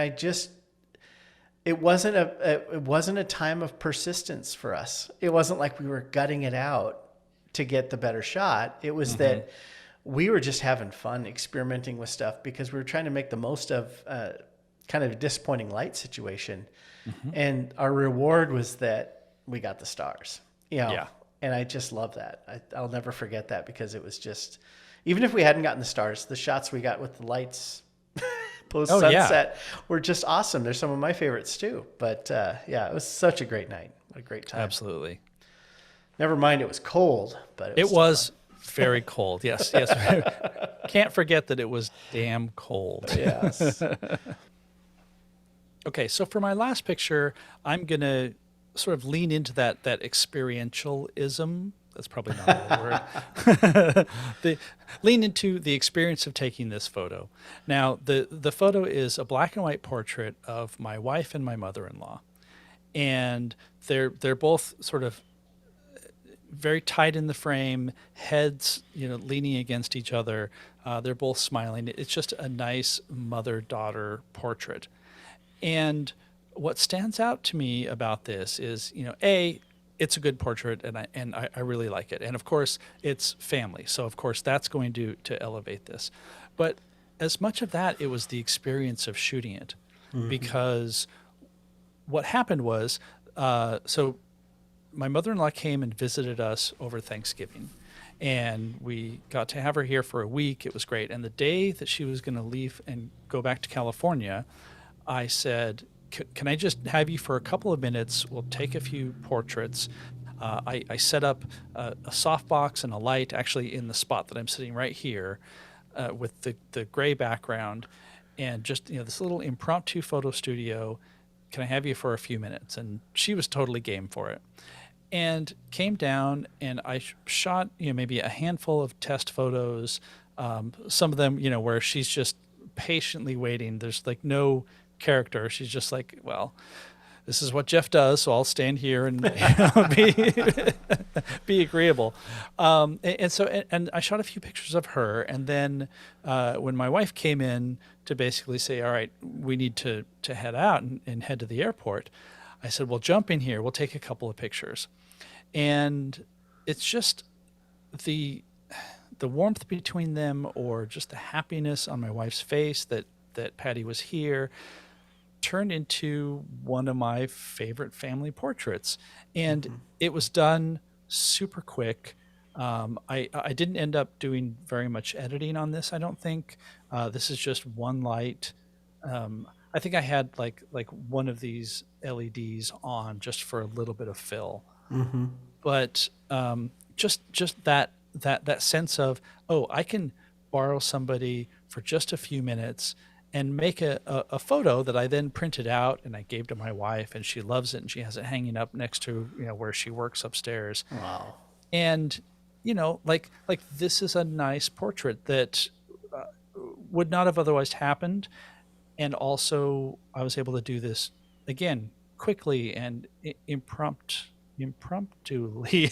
it wasn't a time of persistence for us. It wasn't like we were gutting it out to get the better shot. It was that we were just having fun experimenting with stuff because we were trying to make the most of kind of a disappointing light situation. And our reward was that we got the stars. And I just love that. I'll never forget that because it was just, even if we hadn't gotten the stars, the shots we got with the lights post sunset were just awesome. They're some of my favorites too. But it was such a great night. What a great time. Absolutely. Never mind, it was cold, but it was very cold. Yes. Can't forget that it was damn cold. Yes. Okay, so for my last picture, I'm going to sort of lean into that experientialism. That's probably not a word. Lean into the experience of taking this photo. Now, the photo is a black and white portrait of my wife and my mother-in-law. And they're both sort of very tight in the frame, heads, leaning against each other. They're both smiling. It's just a nice mother-daughter portrait. And what stands out to me about this is, it's a good portrait and I really like it. And of course, it's family. So of course, that's going to elevate this. But as much of that, it was the experience of shooting it. Because what happened was, so my mother-in-law came and visited us over Thanksgiving. And we got to have her here for a week. It was great. And the day that she was going to leave and go back to California, I said, can I just have you for a couple of minutes? We'll take a few portraits. I set up a softbox and a light actually in the spot that I'm sitting right here with the gray background and just, this little impromptu photo studio. Can I have you for a few minutes? And she was totally game for it. And came down and I shot, maybe a handful of test photos. Some of them, where she's just patiently waiting. There's no character. She's just like, well, this is what Jeff does, so I'll stand here and be agreeable. And so I shot a few pictures of her. And then when my wife came in to basically say, all right, we need to head out and head to the airport, I said, well, jump in here. We'll take a couple of pictures. And it's just the warmth between them, or just the happiness on my wife's face that Patty was here, turned into one of my favorite family portraits. And it was done super quick. I didn't end up doing very much editing on this, I don't think. This is just one light. I think I had like one of these LEDs on just for a little bit of fill. But just that sense of, oh, I can borrow somebody for just a few minutes and make a photo that I then printed out and I gave to my wife, and she loves it, and she has it hanging up next to, where she works upstairs. Wow. And like this is a nice portrait that would not have otherwise happened. And also I was able to do this again quickly and impromptuly.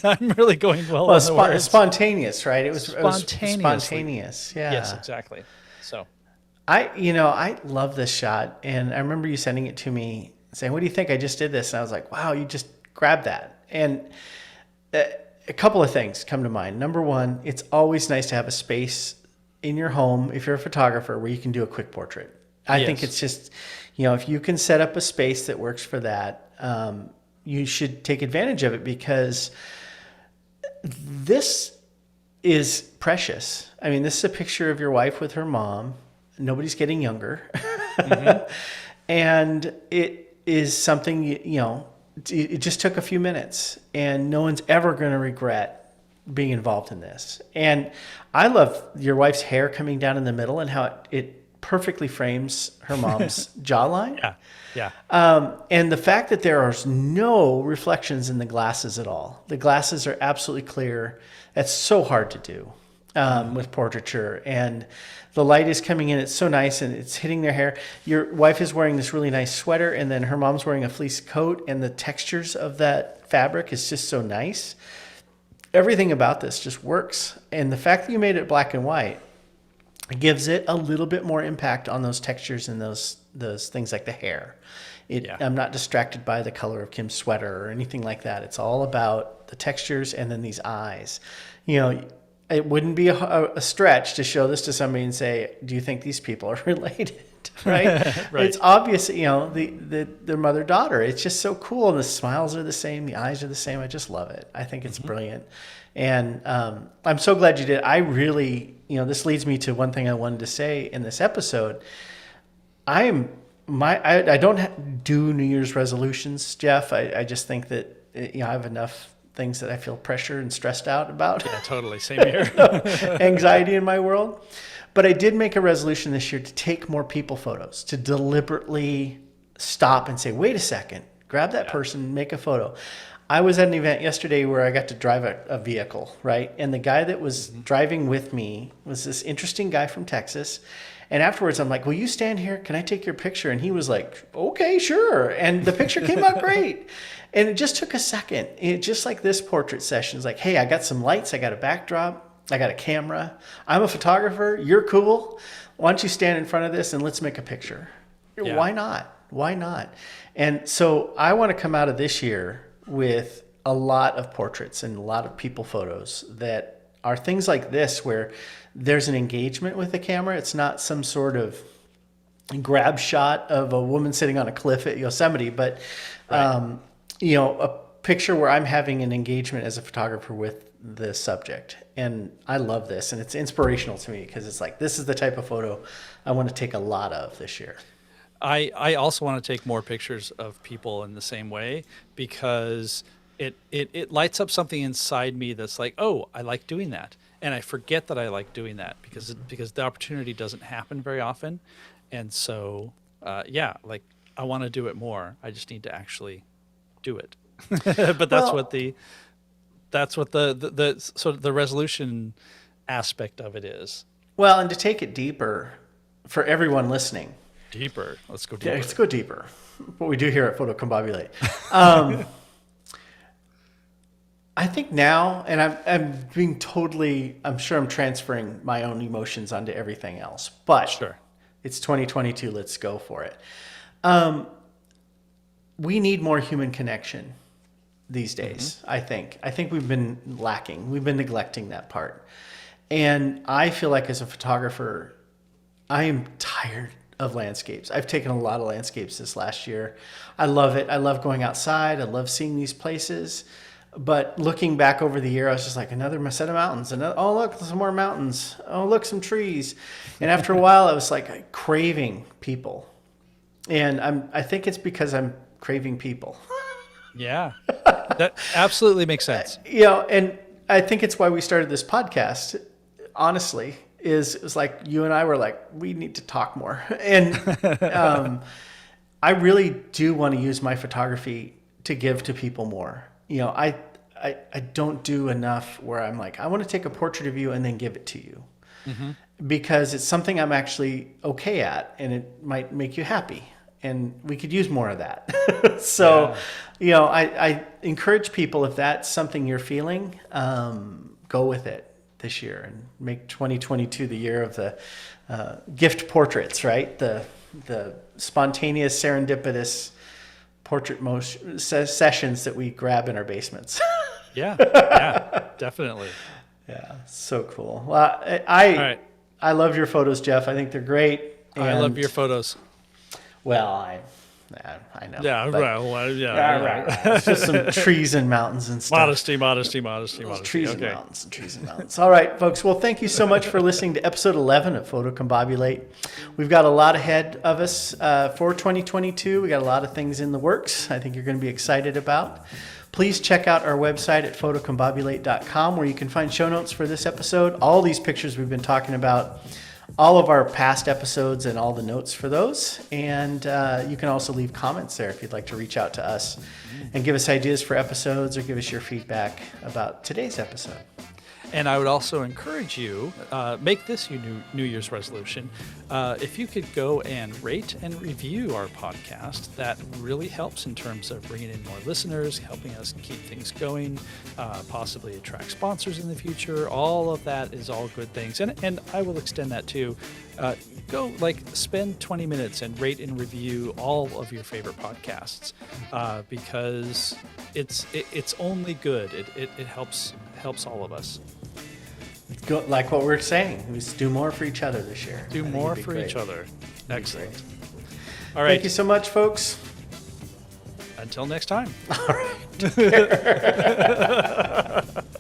I'm really going well on the words. Spontaneous, right? It was Spontaneously. spontaneous. Yeah. Yes, exactly. So I love this shot, and I remember you sending it to me saying, "What do you think? I just did this." And I was like, "Wow, you just grabbed that." And a couple of things come to mind. Number one, it's always nice to have a space in your home, if you're a photographer, where you can do a quick portrait. I think it's just, if you can set up a space that works for that, you should take advantage of it, because this is precious. I mean, this is a picture of your wife with her mom. Nobody's getting younger. And it is something, it just took a few minutes, and no one's ever going to regret being involved in this. And I love your wife's hair coming down in the middle and how it perfectly frames her mom's jawline. Yeah. And the fact that there are no reflections in the glasses at all. The glasses are absolutely clear. That's so hard to do with portraiture. And the light is coming in. It's so nice, and it's hitting their hair. Your wife is wearing this really nice sweater, and then her mom's wearing a fleece coat, and the textures of that fabric is just so nice. Everything about this just works. And the fact that you made it black and white gives it a little bit more impact on those textures and those things like the hair. I'm not distracted by the color of Kim's sweater or anything like that. It's all about the textures and then these eyes. It wouldn't be a stretch to show this to somebody and say, do you think these people are related? Right? Right. It's obvious, their mother-daughter. It's just so cool. And the smiles are the same. The eyes are the same. I just love it. I think it's brilliant. And I'm so glad you did. I really, this leads me to one thing I wanted to say in this episode. I don't do New Year's resolutions, Jeff. I just think that I have enough things that I feel pressure and stressed out about. Yeah, totally. Same here. Anxiety in my world. But I did make a resolution this year to take more people photos, to deliberately stop and say, wait a second, grab that person, make a photo. I was at an event yesterday where I got to drive a vehicle, right? And the guy that was driving with me was this interesting guy from Texas. And afterwards, I'm like, will you stand here? Can I take your picture? And he was like, okay, sure. And the picture came out great. And it just took a second. Just like this portrait session. It's like, hey, I got some lights. I got a backdrop. I got a camera. I'm a photographer. You're cool. Why don't you stand in front of this and let's make a picture? Yeah. Why not? Why not? And so I want to come out of this year with a lot of portraits and a lot of people photos that are things like this, where there's an engagement with the camera. It's not some sort of grab shot of a woman sitting on a cliff at Yosemite, but right. A picture where I'm having an engagement as a photographer with the subject. And I love this, and it's inspirational to me, because it's like, this is the type of photo I want to take a lot of this year. I also want to take more pictures of people in the same way, because it lights up something inside me that's like, oh, I like doing that. And I forget that I like doing that because the opportunity doesn't happen very often. And so, I want to do it more. I just need to actually do it. But that's what the sort of the resolution aspect of it is. Well, and to take it deeper for everyone listening. Deeper. Let's go deeper. Yeah, let's go deeper. What we do here at Photocombobulate. I think now, and I'm being I'm sure I'm transferring my own emotions onto everything else, but sure. It's 2022. Let's go for it. We need more human connection. these days. I think we've been lacking. We've been neglecting that part. And I feel like as a photographer, I am tired of landscapes. I've taken a lot of landscapes this last year. I love it. I love going outside. I love seeing these places. But looking back over the year, I was just like, another set of mountains. Oh, look, some more mountains. Oh, look, some trees. And after a while, I was like craving people. And I think it's because I'm craving people. Yeah, that absolutely makes sense. And I think it's why we started this podcast, honestly. It was like you and I were like, we need to talk more. And I really do want to use my photography to give to people more. I don't do enough where I'm like, I want to take a portrait of you and then give it to you. Because it's something I'm actually okay at, and it might make you happy. And we could use more of that. So, I encourage people, if that's something you're feeling, go with it this year and make 2022 the year of the gift portraits, right? The spontaneous, serendipitous portrait sessions that we grab in our basements. Yeah, definitely. Yeah, so cool. Well, I love your photos, Jeff. I think they're great. I love your photos. Well, I know. Yeah, right. It's just some trees and mountains and stuff. Modesty. Trees and mountains. All right, folks. Well, thank you so much for listening to episode 11 of Photocombobulate. We've got a lot ahead of us for 2022. We got a lot of things in the works I think you're going to be excited about. Please check out our website at photocombobulate.com, where you can find show notes for this episode, all these pictures we've been talking about, all of our past episodes and all the notes for those. And you can also leave comments there if you'd like to reach out to us and give us ideas for episodes or give us your feedback about today's episode. And I would also encourage you, make this your New Year's resolution. If you could go and rate and review our podcast, that really helps in terms of bringing in more listeners, helping us keep things going, possibly attract sponsors in the future. All of that is all good things. And I will extend that too. Go spend 20 minutes and rate and review all of your favorite podcasts, because it's only good. It helps all of us. Go, like what we're saying, we just do more for each other this year. Do more for each other. Excellent. All right. Thank you so much, folks. Until next time. All right.